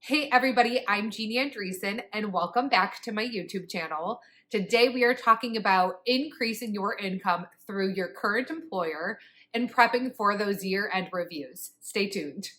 Hey everybody, I'm Jeannie Andreessen and welcome back to my YouTube channel. Today we are talking about increasing your income through your current employer and prepping for those year-end reviews. Stay tuned.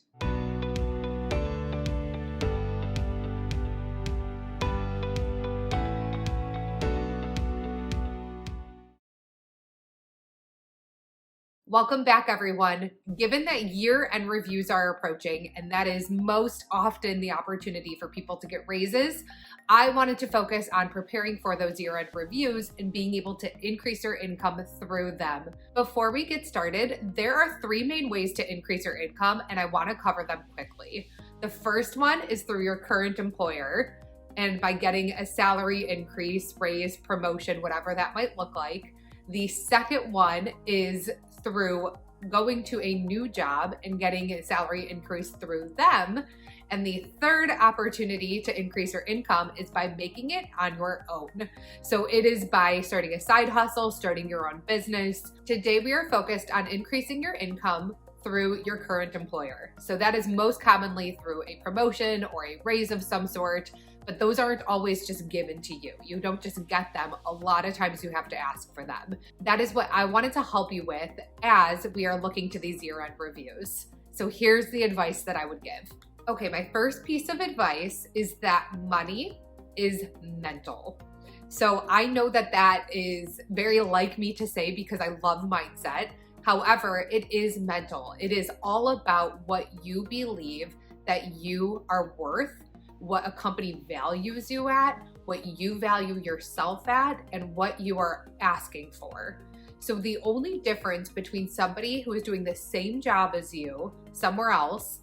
Welcome back, everyone. Given that year-end reviews are approaching, and that is most often the opportunity for people to get raises, I wanted to focus on preparing for those year-end reviews and being able to increase your income through them. Before we get started, there are three main ways to increase your income, and I want to cover them quickly. The first one is through your current employer, and by getting a salary increase, raise, promotion, whatever that might look like. The second one is through going to a new job and getting a salary increase through them. And the third opportunity to increase your income is by making it on your own. So it is by starting a side hustle, starting your own business. Today we are focused on increasing your income through your current employer. So that is most commonly through a promotion or a raise of some sort, but those aren't always just given to you. You don't just get them. A lot of times you have to ask for them. That is what I wanted to help you with as we are looking to these year-end reviews. So here's the advice that I would give. Okay, my first piece of advice is that money is mental. So I know that that is very like me to say because I love mindset. However, it is mental. It is all about what you believe that you are worth, what a company values you at, what you value yourself at, and what you are asking for. So the only difference between somebody who is doing the same job as you somewhere else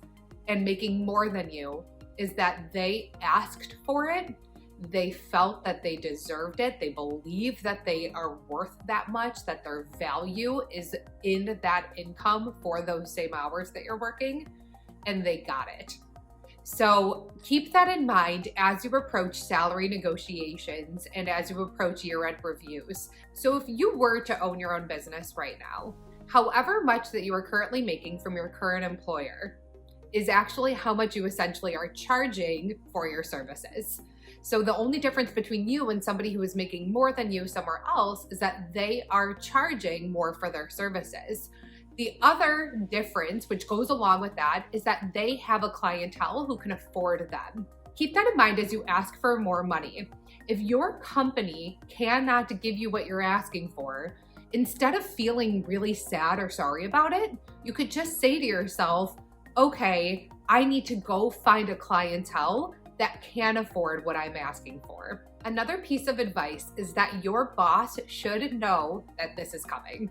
and making more than you is that they asked for it. They felt that they deserved it. They believe that they are worth that much, that their value is in that income for those same hours that you're working, and they got it. So keep that in mind as you approach salary negotiations and as you approach year-end reviews. So if you were to own your own business right now, however much that you are currently making from your current employer is actually how much you essentially are charging for your services. So the only difference between you and somebody who is making more than you somewhere else is that they are charging more for their services. The other difference, which goes along with that, is that they have a clientele who can afford them. Keep that in mind as you ask for more money. If your company cannot give you what you're asking for, instead of feeling really sad or sorry about it, you could just say to yourself, okay, I need to go find a clientele that can afford what I'm asking for. Another piece of advice is that your boss should know that this is coming.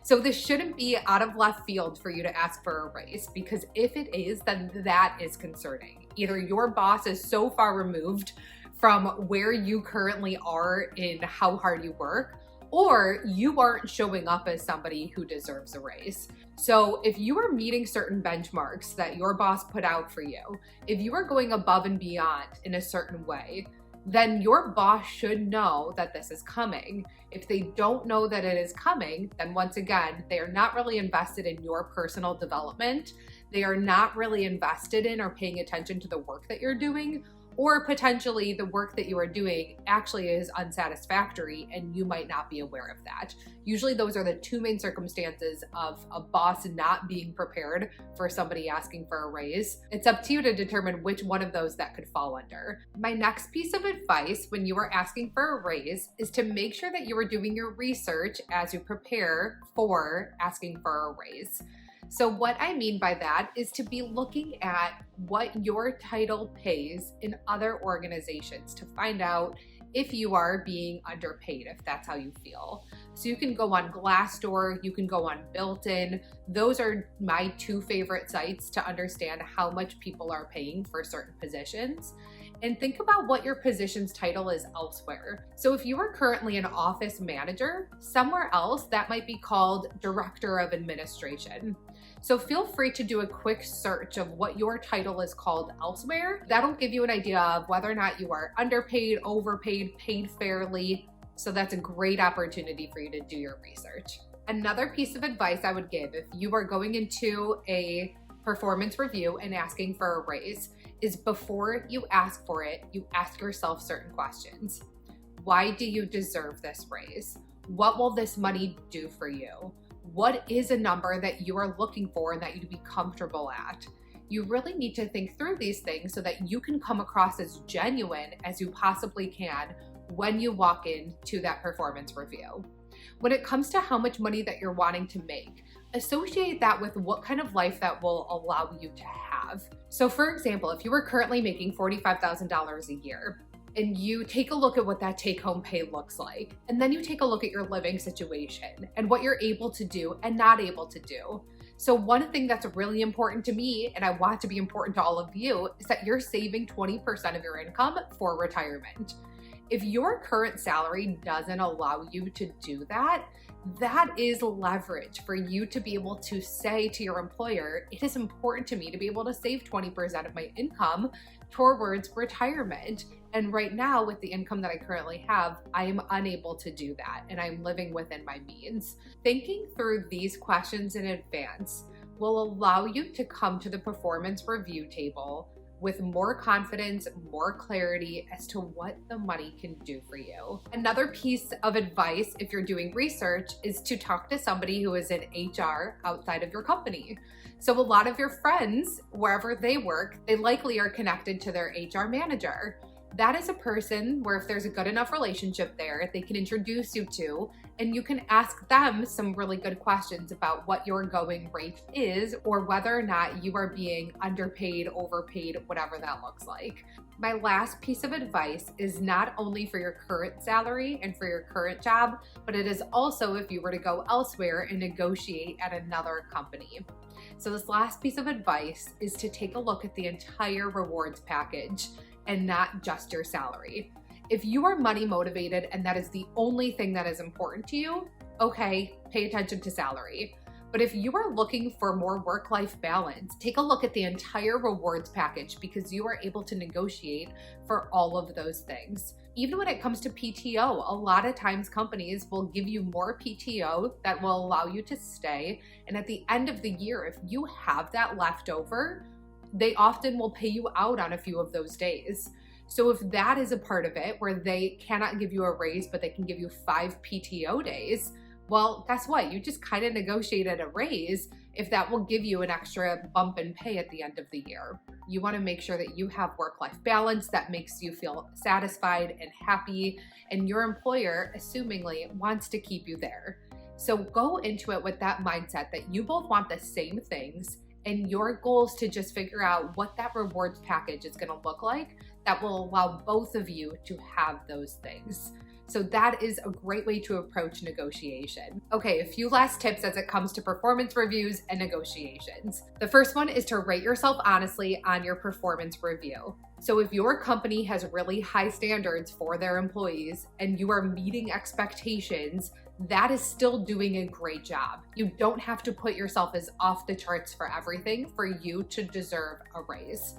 So this shouldn't be out of left field for you to ask for a raise, because if it is, then that is concerning. Either your boss is so far removed from where you currently are in how hard you work, or you aren't showing up as somebody who deserves a raise. So if you are meeting certain benchmarks that your boss put out for you, if you are going above and beyond in a certain way, then your boss should know that this is coming. If they don't know that it is coming, then once again, they are not really invested in your personal development. They are not really invested in or paying attention to the work that you're doing, or potentially the work that you are doing actually is unsatisfactory and you might not be aware of that. Usually those are the two main circumstances of a boss not being prepared for somebody asking for a raise. It's up to you to determine which one of those that could fall under. My next piece of advice when you are asking for a raise is to make sure that you are doing your research as you prepare for asking for a raise. So what I mean by that is to be looking at what your title pays in other organizations to find out if you are being underpaid, if that's how you feel. So you can go on Glassdoor, you can go on Built-in. Those are my two favorite sites to understand how much people are paying for certain positions. And think about what your position's title is elsewhere. So if you are currently an office manager, somewhere else that might be called Director of Administration. So feel free to do a quick search of what your title is called elsewhere. That'll give you an idea of whether or not you are underpaid, overpaid, paid fairly. So that's a great opportunity for you to do your research. Another piece of advice I would give if you are going into a performance review and asking for a raise is before you ask for it, you ask yourself certain questions. Why do you deserve this raise? What will this money do for you? What is a number that you are looking for and that you'd be comfortable at? You really need to think through these things so that you can come across as genuine as you possibly can when you walk into that performance review. When it comes to how much money that you're wanting to make, associate that with what kind of life that will allow you to have. So for example, if you were currently making $45,000 a year, and you take a look at what that take-home pay looks like, and then you take a look at your living situation and what you're able to do and not able to do. So one thing that's really important to me, and I want to be important to all of you, is that you're saving 20% of your income for retirement. If your current salary doesn't allow you to do that, that is leverage for you to be able to say to your employer, it is important to me to be able to save 20% of my income towards retirement. And right now, with the income that I currently have, I am unable to do that, and I'm living within my means. Thinking through these questions in advance will allow you to come to the performance review table with more confidence, more clarity as to what the money can do for you. Another piece of advice, if you're doing research, is to talk to somebody who is in HR outside of your company. So a lot of your friends, wherever they work, they likely are connected to their HR manager. That is a person where if there's a good enough relationship there, they can introduce you to, and you can ask them some really good questions about what your going rate is or whether or not you are being underpaid, overpaid, whatever that looks like. My last piece of advice is not only for your current salary and for your current job, but it is also if you were to go elsewhere and negotiate at another company. So this last piece of advice is to take a look at the entire rewards package and not just your salary. If you are money motivated and that is the only thing that is important to you, okay, pay attention to salary. But if you are looking for more work-life balance, take a look at the entire rewards package because you are able to negotiate for all of those things. Even when it comes to PTO, a lot of times companies will give you more PTO that will allow you to stay. And at the end of the year, if you have that left over, they often will pay you out on a few of those days. So if that is a part of it where they cannot give you a raise, but they can give you 5 PTO days, well, guess what? You just kind of negotiated a raise if that will give you an extra bump in pay at the end of the year. You want to make sure that you have work-life balance that makes you feel satisfied and happy, and your employer, assumingly, wants to keep you there. So go into it with that mindset that you both want the same things, and your goal is to just figure out what that rewards package is going to look like that will allow both of you to have those things. So that is a great way to approach negotiation. Okay, a few last tips as it comes to performance reviews and negotiations. The first one is to rate yourself honestly on your performance review. So if your company has really high standards for their employees and you are meeting expectations, that is still doing a great job. You don't have to put yourself as off the charts for everything for you to deserve a raise.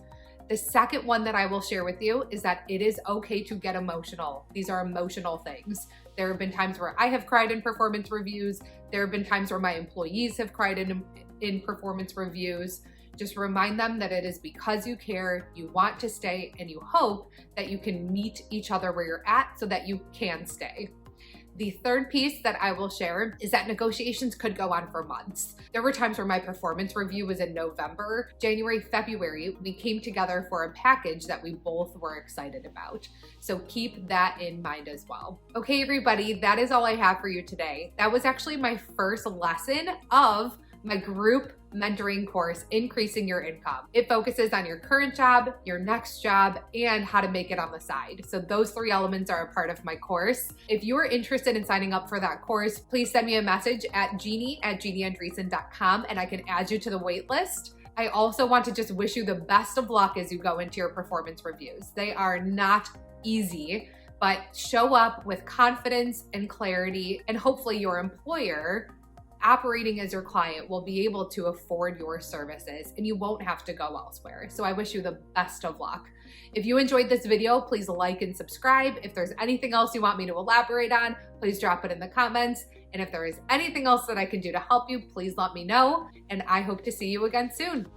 The second one that I will share with you is that it is okay to get emotional. These are emotional things. There have been times where I have cried in performance reviews. There have been times where my employees have cried in performance reviews. Just remind them that it is because you care, you want to stay, and you hope that you can meet each other where you're at so that you can stay. The third piece that I will share is that negotiations could go on for months. There were times where my performance review was in November. January, February, we came together for a package that we both were excited about. So keep that in mind as well. Okay, everybody, that is all I have for you today. That was actually my first lesson of my group mentoring course, Increasing Your Income. It focuses on your current job, your next job, and how to make it on the side. So those 3 elements are a part of my course. If you are interested in signing up for that course, please send me a message at jeannie@jeannieandreessen.com and I can add you to the wait list. I also want to just wish you the best of luck as you go into your performance reviews. They are not easy, but show up with confidence and clarity, and hopefully your employer operating as your client will be able to afford your services and you won't have to go elsewhere. So I wish you the best of luck. If you enjoyed this video, please like and subscribe. If there's anything else you want me to elaborate on, please drop it in the comments. And if there is anything else that I can do to help you, please let me know. And I hope to see you again soon.